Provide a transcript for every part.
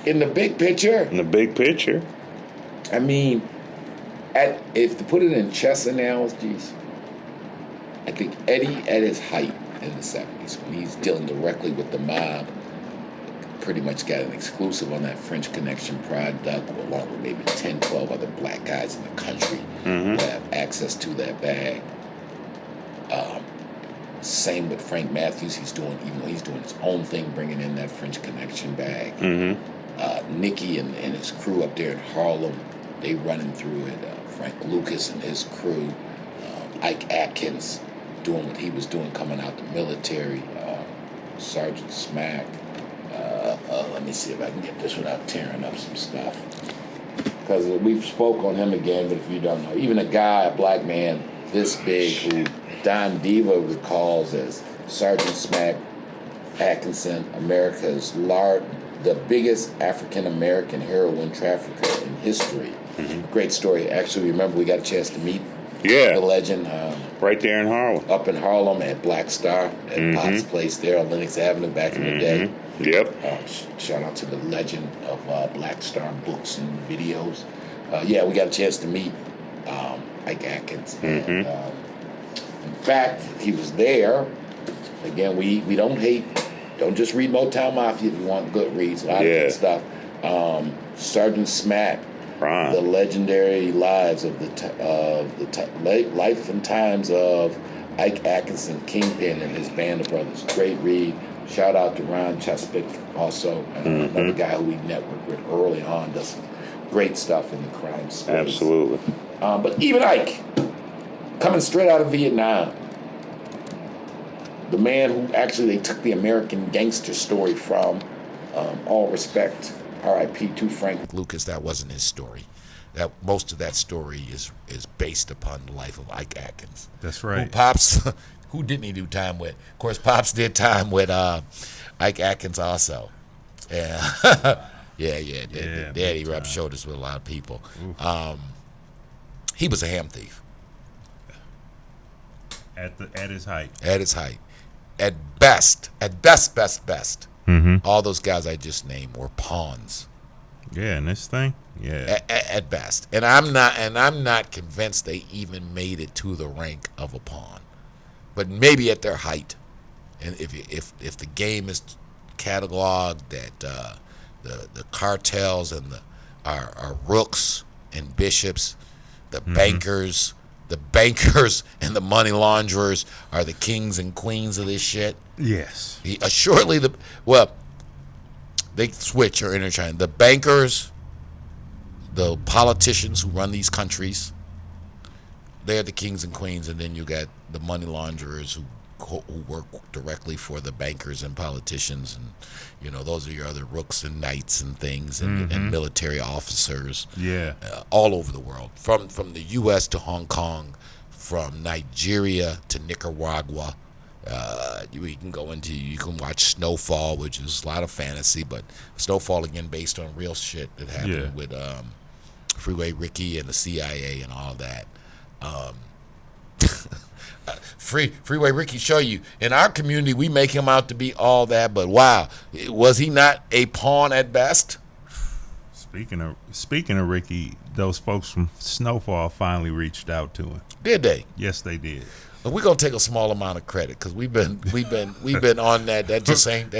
in the big picture. In the big picture. I mean, if to put it in chess analogies, I think Eddie at his height in the 70s, when he's dealing directly with the mob, pretty much got an exclusive on that French Connection product, along with maybe 10, 12 other black guys in the country who have access to that bag. Same with Frank Matthews. Even though he's doing his own thing, bringing in that French Connection bag. Nicky and his crew up there in Harlem, they running through it. Frank Lucas and his crew. Ike Atkins doing what he was doing coming out the military. Sergeant Smack. Let me see if I can get this without tearing up some stuff. Because we've spoke on him again, but if you don't know, even a black man this big, who Don Diva recalls as Sergeant Smack Atkinson, the biggest African-American heroin trafficker in history. Great story. Actually, remember, we got a chance to meet the legend. Right there in Harlem. Up in Harlem at Black Star, at Pop's place there on Lenox Avenue back in the day. Yep. Shout out to the legend of Black Star books and videos. We got a chance to meet Ike Atkins. And, in fact, he was there. Again, we don't hate. Don't just read Motown Mafia if you want good reads. A lot of good stuff. Sergeant Smack, the legendary lives of life and times of Ike Atkinson, Kingpin, and his band of brothers. Great read. Shout out to Ron Chespick, also another guy who we networked with early on. Does some great stuff in the crime space. Absolutely. But even Ike, coming straight out of Vietnam, the man who actually they took the American gangster story from, all respect, R.I.P. to Frank Lucas, that wasn't his story. That most of that story is based upon the life of Ike Atkins. That's right. Who didn't he do time with? Of course, Pops did time with Ike Atkins also. Yeah. Daddy rubbed shoulders with a lot of people. He was a ham thief. At his height. At his height. At best. All those guys I just named were pawns. Yeah, and this thing. Yeah. At best. And I'm not convinced they even made it to the rank of a pawn. But maybe at their height. And if the game is cataloged that the cartels and are rooks and bishops, the bankers and the money launderers are the kings and queens of this shit. Yes. Assuredly they switch or interchange. The bankers, the politicians who run these countries, they're the kings and queens, and then you got the money launderers who work directly for the bankers and politicians, and those are your other rooks and knights and things, and military officers. Yeah, all over the world, from the U.S. to Hong Kong, from Nigeria to Nicaragua. You can watch Snowfall, which is a lot of fantasy, but Snowfall again based on real shit that happened with Freeway Ricky and the CIA and all that. Freeway Ricky show you in our community we make him out to be all that, but wow, was he not a pawn at best? Speaking of Ricky, those folks from Snowfall finally reached out to him. Did they? Yes, they did. Well, we're gonna take a small amount of credit because we've been on that. That just ain't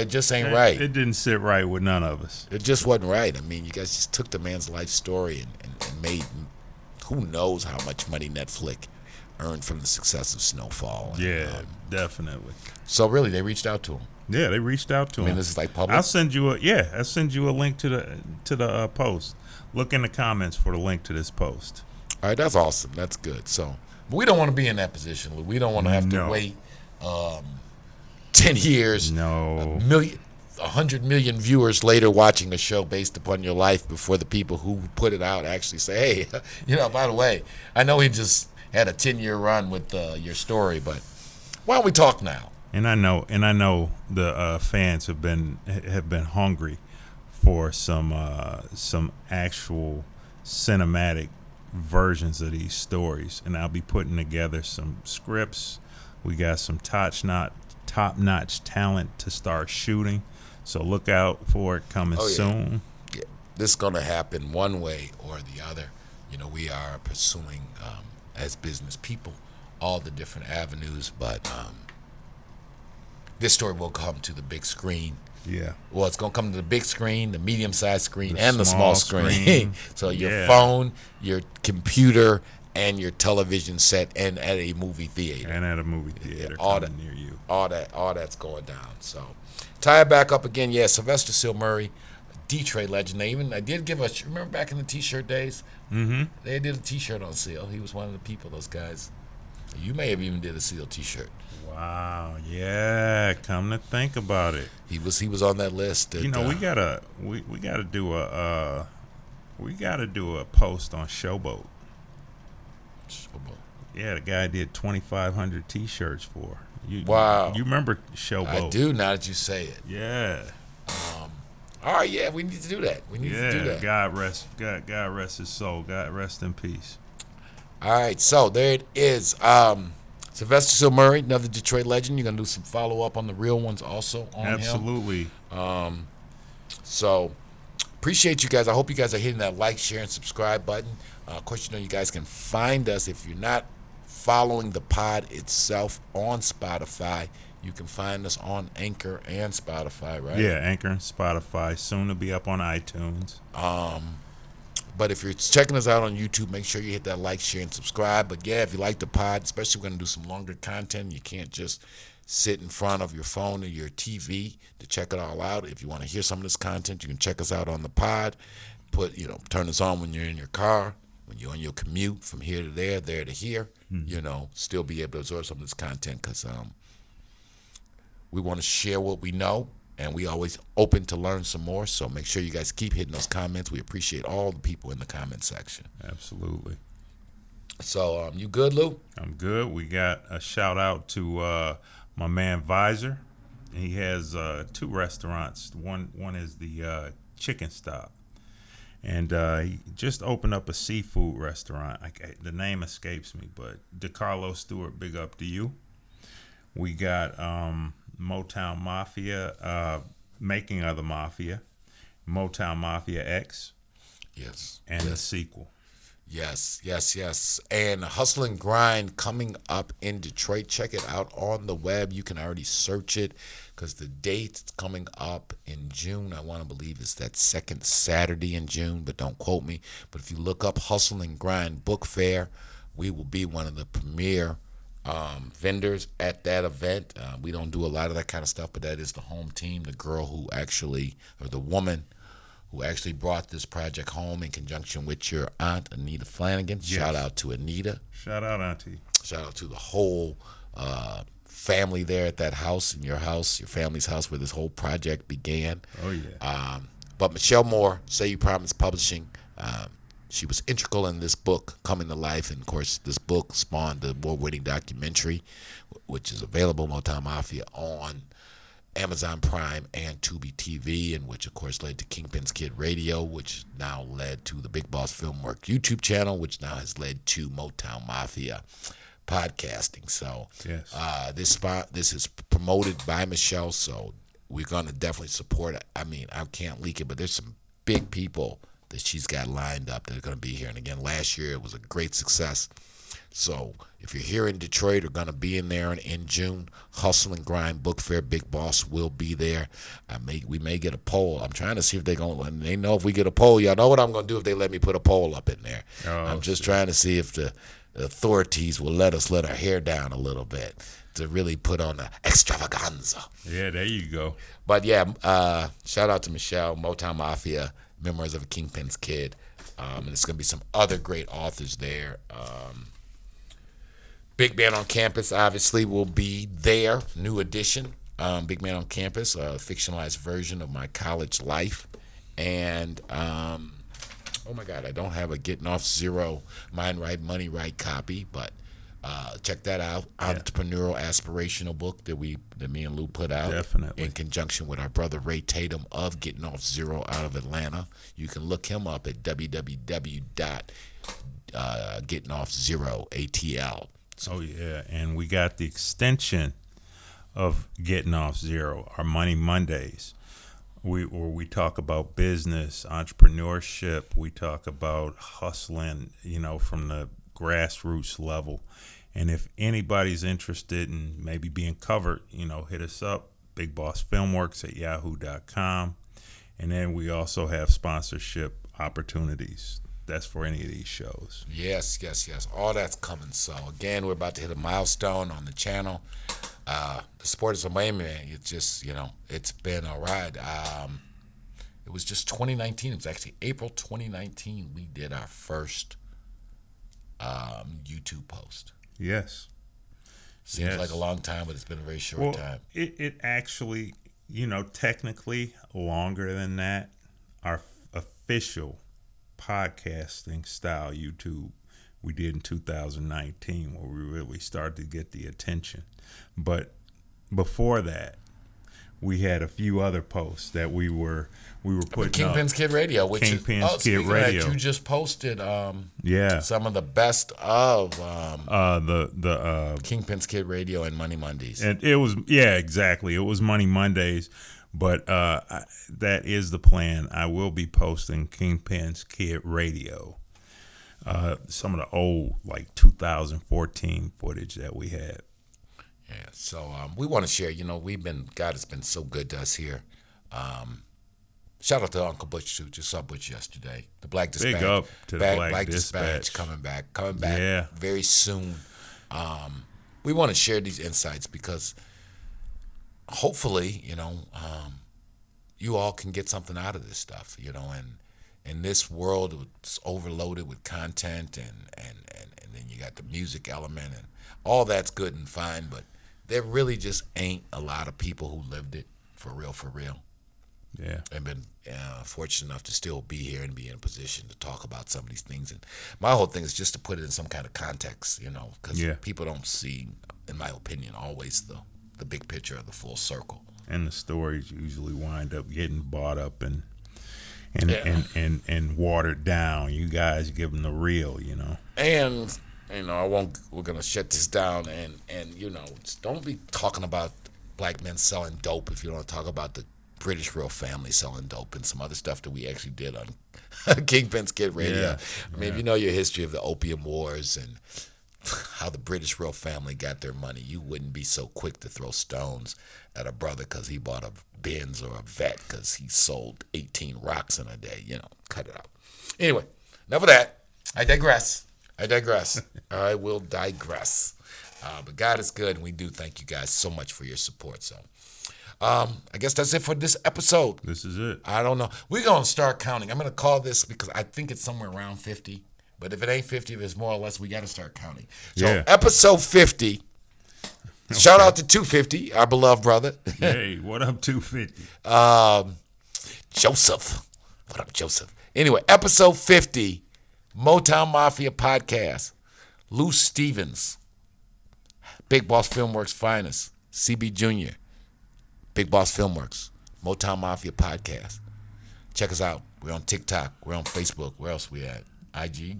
right. It didn't sit right with none of us. It just wasn't right. I mean, you guys just took the man's life story and made who knows how much money Netflix earned from the success of Snowfall. Yeah, definitely. So really, they reached out to him. Yeah, they reached out to him. I mean, this is like public. I'll send you a link to the post. Look in the comments for the link to this post. All right, that's awesome. That's good. So, but we don't want to be in that position, Lou. We don't want to have to wait 10 years. No. 100 million viewers later watching the show based upon your life before the people who put it out actually say, hey, by the way, I know he just had a 10-year run with your story, but why don't we talk now? And I know the fans have been hungry for some actual cinematic versions of these stories, and I'll be putting together some scripts. We got some top-notch talent to start shooting, so look out for it coming soon. Yeah. this is going to happen one way or the other. You know, we are pursuing, as business people, all the different avenues, but this story will come to the big screen. Yeah. Well, it's going to come to the big screen, the medium-sized screen, The and the small small screen. screen. So your Yeah. phone, your computer, and your television set, and at a movie theater. And at a movie theater all coming near you. All that's going down. So tie it back up again. Yeah, Sylvester Sil Murray, Detroit legend. I did give us. Remember back in the T-shirt days? Mm-hmm. They did a T-shirt on Seal. He was one of the people. Those guys. You may have even did a Seal T-shirt. Wow. Yeah. Come to think about it, He was on that list. That, we gotta do a post on Showboat. Yeah, the guy did 2,500 T-shirts for. Wow. You remember Showboat? I do now that you say it. Yeah. All right, yeah, we need to do that. We need to do that. God rest his soul. God rest in peace. All right, so there it is. Sylvester Sil Murray, another Detroit legend. You're gonna do some follow up on the real ones also on him. Absolutely. So appreciate you guys. I hope you guys are hitting that like, share, and subscribe button. Of course, you know you guys can find us if you're not following the pod itself on Spotify. You can find us on Anchor and Spotify, right? Yeah, Anchor and Spotify. Soon to be up on iTunes. But if you're checking us out on YouTube, make sure you hit that like, share, and subscribe. But yeah, if you like the pod, especially we're going to do some longer content, you can't just sit in front of your phone or your TV to check it all out. If you want to hear some of this content, you can check us out on the pod. Turn us on when you're in your car, when you're on your commute from here to there to here. Still be able to absorb some of this content because we want to share what we know. And we always open to learn some more. So make sure you guys keep hitting those comments. We appreciate all the people in the comment section. Absolutely. So you good, Lou? I'm good. We got a shout out to my man Visor. He has 2 restaurants. One is the Chicken Stop. And he just opened up a seafood restaurant. The name escapes me, but DeCarlo Stewart, big up to you. We got Motown Mafia, Making of the Mafia, Motown Mafia X, Yes. and the sequel. Yes. And Hustle and Grind coming up in Detroit. Check it out on the web. You can already search it because the date coming up in June, I want to believe, is that second Saturday in June, but don't quote me. But if you look up Hustle and Grind Book Fair, we will be one of the premier vendors at that event. We don't do a lot of that kind of stuff, but that is the home team, the woman who actually brought this project home in conjunction with your aunt, Anita Flanagan. Yes. Shout out to Anita. Shout out, Auntie. Shout out to the whole family there at that house, in your house, your family's house, where this whole project began. Oh, yeah. But Michelle Moore, Say You Promise Publishing, she was integral in this book coming to life, and of course this book spawned the award-winning documentary, which is available, Motown Mafia, on Amazon Prime and Tubi TV, and which of course led to Kingpin's Kid Radio, which now led to the Big Boss Filmworks YouTube channel, which now has led to Motown Mafia podcasting. So Yes. This is promoted by Michelle, so we're gonna definitely support it. I mean, I can't leak it, but there's some big people that she's got lined up that are going to be here. And again, last year it was a great success. So if you're here in Detroit or going to be in there in June, Hustle and Grind Book Fair, Big Boss will be there. We may get a poll. I'm trying to see if they're going to, they know if we get a poll. Y'all know what I'm going to do if they let me put a poll up in there. I'm just trying to see if the authorities will let us let our hair down a little bit to really put on the extravaganza. Yeah, there you go. But yeah, shout out to Michelle, Motown Mafia, Memoirs of a Kingpin's Kid. And there's going to be some other great authors there. Big Man on Campus, obviously, will be there. New edition. Big Man on Campus, a fictionalized version of my college life. And, oh my God, I don't have a Getting Off Zero Mind Right, Money Right copy, but check that out. Yeah. Entrepreneurial aspirational book that me and Lou put out. Definitely. In conjunction with our brother Ray Tatum of Getting Off Zero out of Atlanta. You can look him up at www.gettingoffzero.atl. Oh, yeah. And we got the extension of Getting Off Zero, our Money Mondays, we talk about business, entrepreneurship. We talk about hustling, from the grassroots level. And if anybody's interested in maybe being covered, hit us up, bigbossfilmworks@yahoo.com. And then we also have sponsorship opportunities. That's for any of these shows. Yes. All that's coming. So again, we're about to hit a milestone on the channel. The support is amazing, man. It's just, it's been a ride. It was just 2019. It was actually April 2019. We did our first YouTube post. Yes. Seems like a long time, but it's been a very short time. It actually, technically longer than that. Our official podcasting style YouTube we did in 2019, where we really started to get the attention. But before that, we had a few other posts that we were putting Kingpin's up. Kid Radio, which Kingpin's Kid Radio. That, you just posted some of the best of the Kingpin's Kid Radio and Money Mondays. And it was exactly. It was Money Mondays, but that is the plan. I will be posting Kingpin's Kid Radio. Some of the old 2014 footage that we had. Yeah, so we want to share. God has been so good to us here. Shout out to Uncle Butch too. Just saw Butch yesterday. The Black Dispatch. Big up to the Black Dispatch coming back very soon. We want to share these insights because hopefully, you all can get something out of this stuff. And in this world, it's overloaded with content, and then you got the music element, and all that's good and fine, but there really just ain't a lot of people who lived it for real. Yeah. And been fortunate enough to still be here and be in a position to talk about some of these things. And my whole thing is just to put it in some kind of context, because people don't see, in my opinion, always the big picture of the full circle. And the stories usually wind up getting bought up and watered down. You guys give them the real, And we're gonna shut this down and don't be talking about black men selling dope if you don't talk about the British royal family selling dope and some other stuff that we actually did on Kingpin's Kid Radio. If you know your history of the Opium Wars and how the British royal family got their money, you wouldn't be so quick to throw stones at a brother because he bought a Benz or a Vet because he sold 18 rocks in a day. Cut it out. Anyway, enough of that. I digress. I will digress. But God is good, and we do thank you guys so much for your support. So I guess that's it for this episode. This is it. I don't know. We're going to start counting. I'm going to call this because I think it's somewhere around 50. But if it ain't 50, if it's more or less, we got to start counting. So episode 50. Okay. Shout out to 250, our beloved brother. Hey, what up, 250? Joseph. What up, Joseph? Anyway, episode 50, Motown Mafia Podcast. Lou Stevens, Big Boss Filmworks finest. CB Jr., Big Boss Filmworks, Motown Mafia Podcast. Check us out. We're on TikTok. We're on Facebook. Where else we at? IG.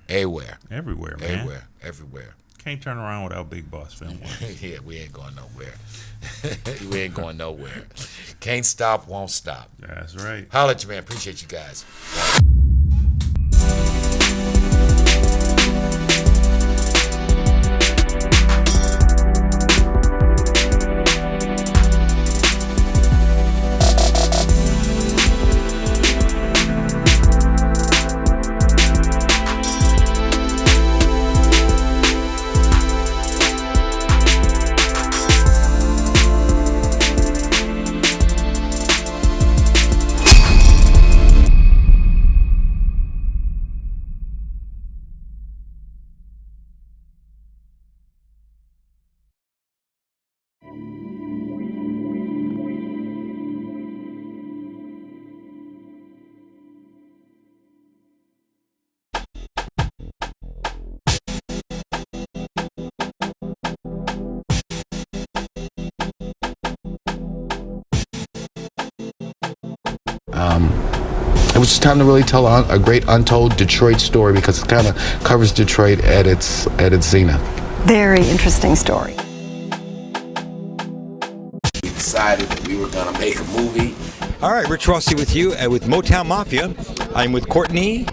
Everywhere, man. Everywhere. Can't turn around without Big Boss Filmworks. Yeah, we ain't going nowhere. Can't stop, won't stop. That's right. Holla at you, man. Appreciate you guys. It was just time to really tell a great untold Detroit story because it kind of covers Detroit at its zenith. Very interesting story. decided that we were going to make a movie. All right, Rich Rossi with you with Motown Mafia. I'm with Courtney.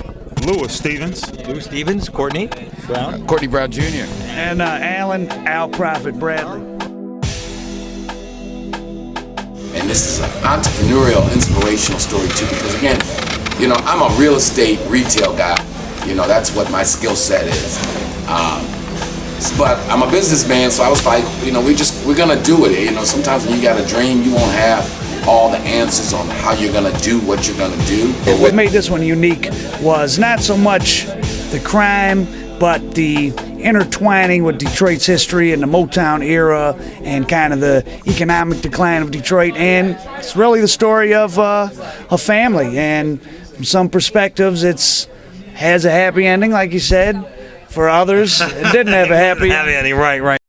Lewis Stevens. Lou Stevens, Courtney Brown. Courtney Brown Jr. And Alan Al Prophet Bradley. And this is an entrepreneurial, inspirational story too, because again, you know, I'm a real estate retail guy. You know, that's what my skill set is. But I'm a businessman, so I was like, you know, we're gonna do it. You know, sometimes when you got a dream, you won't have all the answers on how you're gonna do what you're gonna do. What made this one unique was not so much the crime, but the intertwining with Detroit's history and the Motown era and kind of the economic decline of Detroit. And it's really the story of a family. And from some perspectives, has a happy ending, like you said. For others, it didn't have a happy ending. Right.